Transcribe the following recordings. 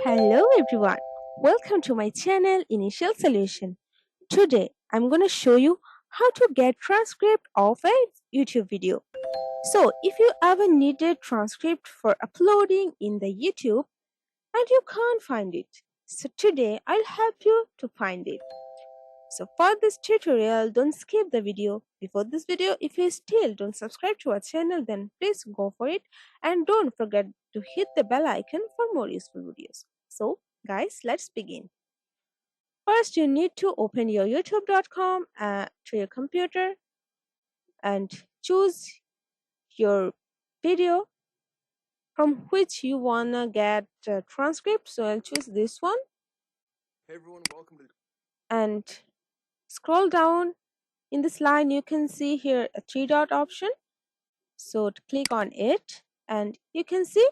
Hello everyone, welcome to my channel Initial Solution. Today I'm going to show you how to get transcript of a YouTube video. So if you ever needed transcript for uploading in the YouTube and you can't find it, so today I'll help you to find it. So for this tutorial, don't skip the video. Before this video, if you still don't subscribe to our channel, then please go for it and don't forget to hit the bell icon for more useful videos. So guys, let's begin. First, you need to open your youtube.com to your computer and choose your video from which you wanna get transcript. So I'll choose this one. Hey everyone, welcome to And scroll down. In this line, you can see here a three dot option. So to click on it, and you can see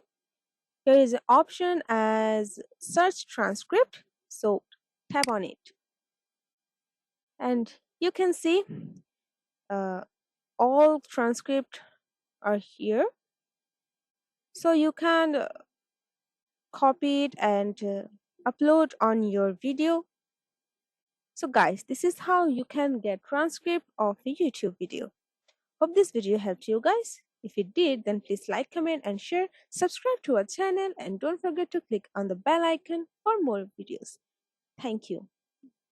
here is an option as search transcript. So tap on it, and you can see uh, all transcript are here. So you can copy it and upload on your video. So guys, this is how you can get transcript of a YouTube video. Hope this video helped you guys. If it did, then please like, comment and share. Subscribe to our channel and don't forget to click on the bell icon for more videos. Thank you.